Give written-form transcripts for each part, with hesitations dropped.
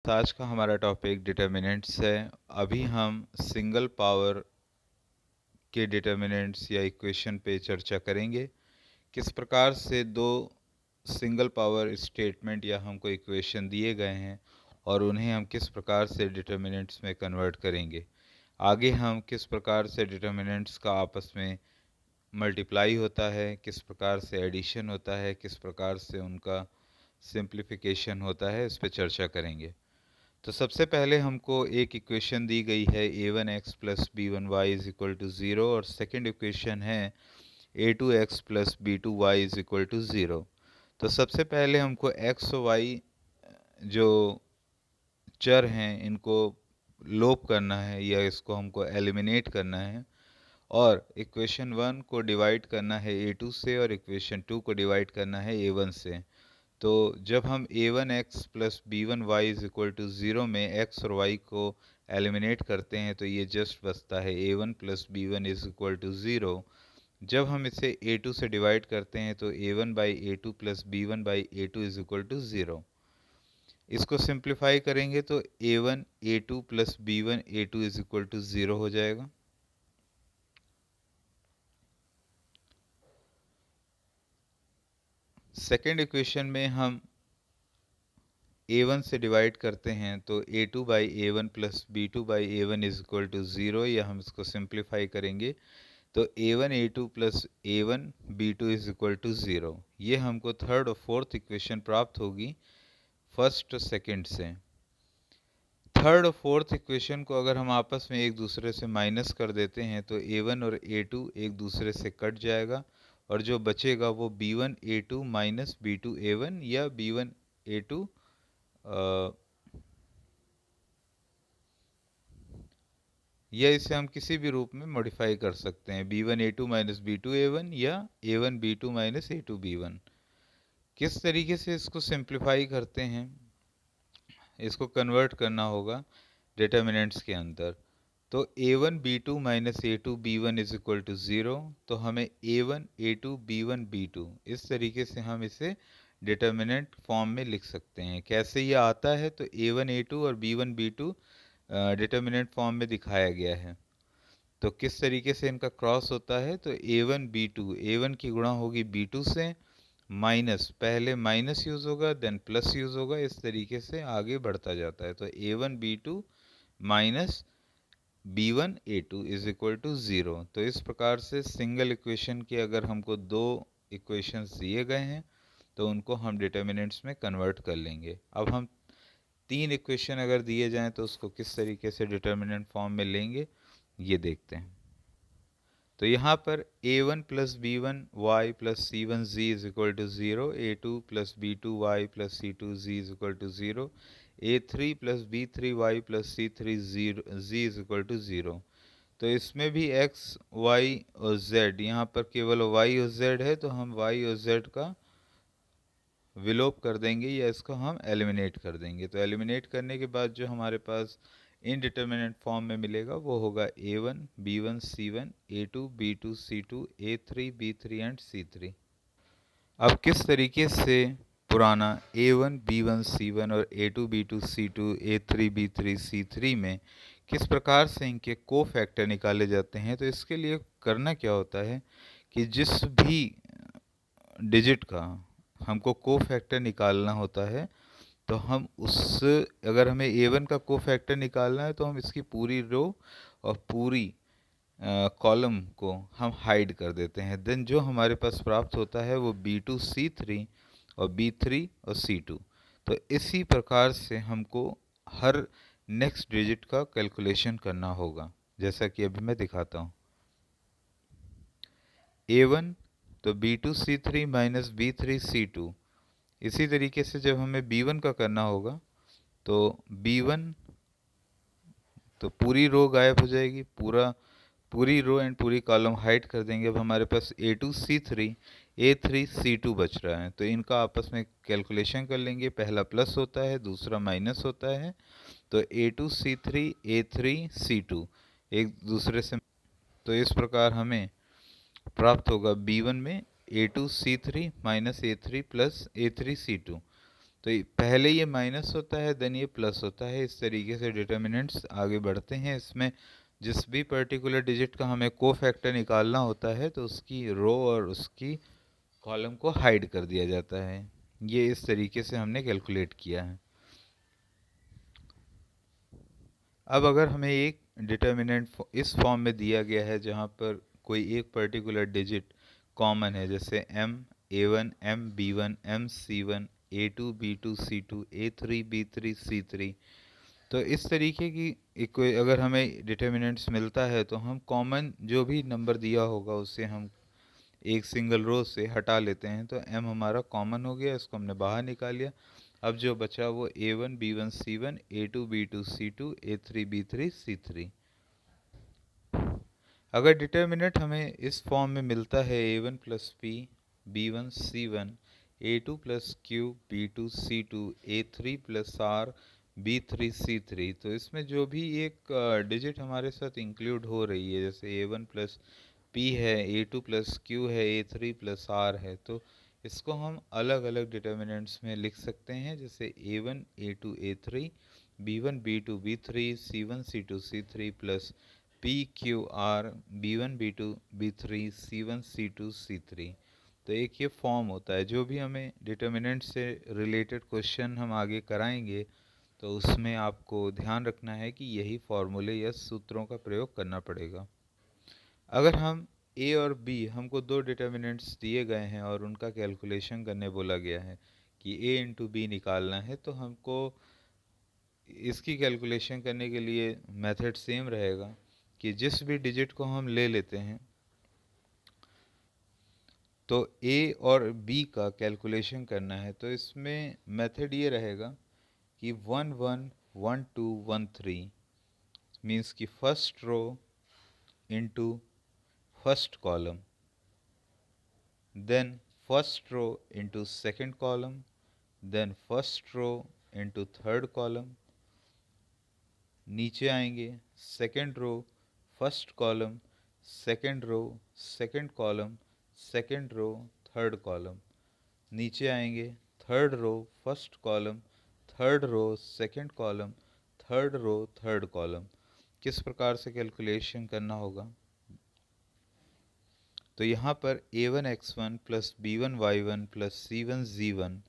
आज का हमारा टॉपिक डिटर्मिनेंट्स है। अभी हम सिंगल पावर के डिटर्मिनेंट्स या इक्वेशन पे चर्चा करेंगे। किस प्रकार से दो सिंगल पावर स्टेटमेंट या हमको इक्वेशन दिए गए हैं और उन्हें हम किस प्रकार से डिटर्मिनेंट्स में कन्वर्ट करेंगे। आगे हम किस प्रकार से डिटर्मिनेंट्स का आपस में मल्टीप्लाई होता है, किस प्रकार से एडिशन होता है, किस प्रकार से उनका सिंप्लीफिकेशन होता है, इस पे चर्चा करेंगे। तो सबसे पहले हमको एक इक्वेशन दी गई है a1x plus b one y is equal to zero, और सेकेंड इक्वेशन है a2x plus b two y is equal to zero. तो सबसे पहले हमको x और y जो चर हैं इनको लोप करना है या इसको हमको एलिमिनेट करना है, और इक्वेशन वन को डिवाइड करना है a2 से और इक्वेशन टू को डिवाइड करना है a1 से। तो जब हम a1x plus b one y is equal to zero में x और y को एलिमिनेट करते हैं तो ये जस्ट बचता है a1 plus b one is equal to zero. जब हम इसे a2 से डिवाइड करते हैं तो a1 by a two plus b one by a two is equal to zero. इसको सिंप्लीफाई करेंगे तो a1 a2 plus b one a two is equal to zero हो जाएगा। सेकेंड इक्वेशन में हम a1 से डिवाइड करते हैं तो a2 by a one plus b two by a one is equal to zero, या हम इसको सिंप्लीफाई करेंगे तो a1 a2 plus a one b two is equal to zero. ये हमको थर्ड और फोर्थ इक्वेशन प्राप्त होगी फर्स्ट और सेकेंड से। थर्ड और फोर्थ इक्वेशन को अगर हम आपस में एक दूसरे से माइनस कर देते हैं तो a1 और a2 एक दूसरे से कट जाएगा, और जो बचेगा वो b1 a2 minus b2 a1 या b1 a2 या इसे हम किसी भी रूप में मॉडिफाई कर सकते हैं, b1 a2 minus b2 a1 या a1 b2 minus a2 b1। किस तरीके से इसको सिंप्लीफाई करते हैं, इसको कन्वर्ट करना होगा डिटर्मिनेंट्स के अंदर। तो a1 b2 minus a2 b1 is equal to zero, तो हमें a1 a2 b1 b2 इस तरीके से हम इसे डिटर्मिनेंट फॉर्म में लिख सकते हैं। कैसे ये आता है, तो a1 a2 और b1 b2 डिटर्मिनेंट फॉर्म में दिखाया गया है। तो किस तरीके से इनका क्रॉस होता है, तो a1 b2 a1 की गुणा होगी b2 से, माइनस पहले माइनस यूज होगा देन प्लस यूज होगा, इस तरीके से आगे बढ़ता जाता है। तो a1 b2 minus b1 a2 is equal to zero. तो इस प्रकार से सिंगल इक्वेशन के अगर हमको दो इक्वेशंस दिए गए हैं तो उनको हम डिटर्मिनेंट्स में कन्वर्ट कर लेंगे। अब हम तीन इक्वेशन अगर दिए जाएं तो उसको किस तरीके से डिटर्मिनेंट फॉर्म में लेंगे ये देखते हैं। तो यहाँ पर a1 plus b one y plus c one z is equal to zero, a2 plus b two y plus c two z is equal to zero, a3 plus b three y plus c three z is equal to zero. तो इसमें भी x, y और z, यहाँ पर केवल y और z है तो हम y और z का विलोप कर देंगे या इसको हम एलिमिनेट कर देंगे। तो एलिमिनेट करने के बाद जो हमारे पास इनडिटर्मिनेट फॉर्म में मिलेगा वो होगा a1 b1 c1 a2 b2 c2 a3 b3 and c3। अब किस तरीके से पुराना a1 b1 c1 और a2 b2 c2 a3 b3 c3 में किस प्रकार से इनके को फैक्टर निकाले जाते हैं, तो इसके लिए करना क्या होता है कि जिस भी डिजिट का हमको को फैक्टर निकालना होता है तो हम उस, अगर हमें a1 का को फैक्टर निकालना है तो हम इसकी पूरी रो और पूरी कॉलम को हम हाइड कर देते हैं। देन जो हमारे पास प्राप्त होता है वो b2 c3 और b3 और c2। तो इसी प्रकार से हमको हर नेक्स्ट डिजिट का कैलकुलेशन करना होगा, जैसा कि अभी मैं दिखाता हूँ। a1 तो b2 c3 minus b3 c2। इसी तरीके से जब हमें b1 का करना होगा तो b1 तो पूरी रो गायब हो जाएगी, पूरी रो एंड पूरी कॉलम हाइड कर देंगे। अब हमारे पास a2 c3 a3 c2 बच रहा है, तो इनका आपस में कैलकुलेशन कर लेंगे। पहला प्लस होता है, दूसरा माइनस होता है। तो a2 c3 a3 c2 एक दूसरे से, तो इस प्रकार हमें प्राप्त होगा b1 में a2 c3 minus a3 plus a3 c2। तो पहले ये माइनस होता है, देन ये प्लस होता है। इस तरीके से डिटर्मिनेंट्स आगे बढ़ते हैं। इसमें जिस भी पर्टिकुलर डिजिट का हमें कोफैक्टर निकालना होता है तो उसकी रो और उसकी कॉलम को हाइड कर दिया जाता है। ये इस तरीके से हमने कैलकुलेट किया है। अब अगर हमें एक डिटर्मिनेंट इस फॉर्म में दिया गया है जहाँ पर कोई एक पर्टिकुलर डिजिट कॉमन है, जैसे m a1 m b1 m c1 a2 b2 c2 a3 b3 c3, तो इस तरीके की कोई अगर हमें डिटर्मिनेंट्स मिलता है तो हम कॉमन जो भी नंबर दिया होगा उससे हम एक सिंगल रो से हटा लेते हैं। तो m हमारा कॉमन हो गया, इसको हमने बाहर निकाल लिया। अब जो बचा वो a1 b1 c1 a2 b2 c2 a3 b3 c3। अगर डिटर्मिनेंट हमें इस फॉर्म में मिलता है a1 plus p b1 c1 a2 plus q b2 c2 a3 plus r b3 c3, तो इसमें जो भी एक डिजिट हमारे साथ इंक्लूड हो रही है, जैसे a1 प्लस p है, a2 प्लस q है, a3 प्लस r है, तो इसको हम अलग अलग डिटर्मिनेंट्स में लिख सकते हैं, जैसे a1 a2 a3 b1 b2 b3 c1 c2 c3 plus P Q R b1 b2 b3 c1 c2 c3। तो एक ये फॉर्म होता है। जो भी हमें डिटर्मिनेंट से रिलेटेड क्वेश्चन हम आगे कराएंगे तो उसमें आपको ध्यान रखना है कि यही फॉर्मूले या सूत्रों का प्रयोग करना पड़ेगा। अगर हम ए और बी, हमको दो डिटर्मिनेंट्स दिए गए हैं और उनका कैलकुलेशन करने बोला गया है कि ए इंटू बी निकालना है, तो हमको इसकी कैलकुलेशन करने के लिए मेथड सेम रहेगा कि जिस भी डिजिट को हम ले लेते हैं तो ए और बी का कैलकुलेशन करना है, तो इसमें मेथड ये रहेगा कि 1 1 1 2 1 3 मीन्स कि first row into first column, then first row into second column, then first row into third column, नीचे आएंगे second row first column second row second column second row third column, नीचे आएंगे third row first column third row second column third row third column. किस प्रकार से calculation करना होगा, तो यहाँ पर a1 x1 plus b1 y1 plus c1 z1,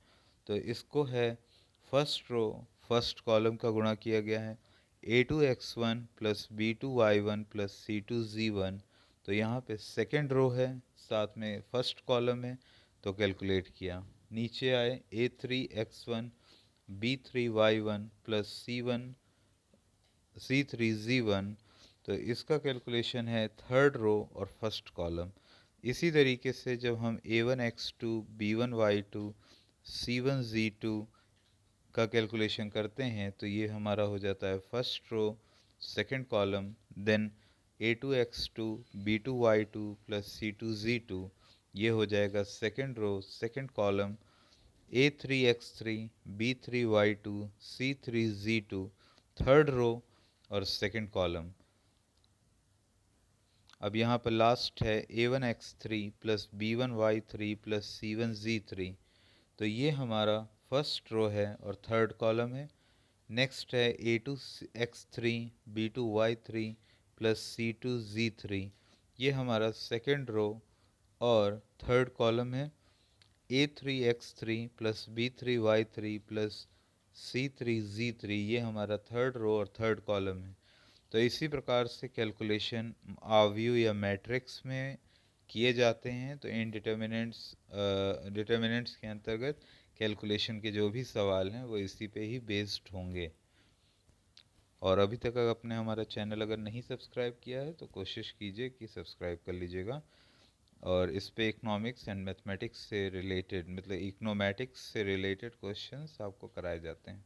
तो इसको है फर्स्ट रो फर्स्ट कॉलम का गुणा किया गया है। a2 x1 plus b2 y1 plus c2 z1, तो यहाँ पे सेकेंड रो है, साथ में फर्स्ट कॉलम है, तो कैलकुलेट किया। नीचे आए a3 x1 b3 y1 plus c3 z1, तो इसका कैलकुलेशन है थर्ड रो और फर्स्ट कॉलम। इसी तरीके से जब हम a1 x2 b1 y2 c1 z2 का कैलकुलेशन करते हैं तो ये हमारा हो जाता है first row second column, then a2 x2 b2 y2 plus c2 z2, ये हो जाएगा second row second column, a3 x3 b3 y2 c3 z2 third row और सेकंड कॉलम। अब यहाँ पर लास्ट है a1 x3 plus b1 y3 plus c1 z3, तो ये हमारा फर्स्ट रो है और थर्ड कॉलम है। नेक्स्ट है a2 x3 b2 y3 plus c2 z3, ये हमारा सेकंड रो और थर्ड कॉलम है। a3 x3 plus b3 y3 plus c3 z3, ये हमारा थर्ड रो और थर्ड कॉलम है। तो इसी प्रकार से कैलकुलेशन आव्यूह या मैट्रिक्स में किए जाते हैं। तो इन डिटर्मिनेंट्स के अंतर्गत कैलकुलेशन के जो भी सवाल हैं वो इसी पे ही बेस्ड होंगे। और अभी तक अगर आपने हमारा चैनल अगर नहीं सब्सक्राइब किया है तो कोशिश कीजिए कि सब्सक्राइब कर लीजिएगा। और इस पे इकोनॉमिक्स एंड मैथमेटिक्स से रिलेटेड, मतलब इकोनोमेटिक्स से रिलेटेड क्वेश्चंस आपको कराए जाते हैं।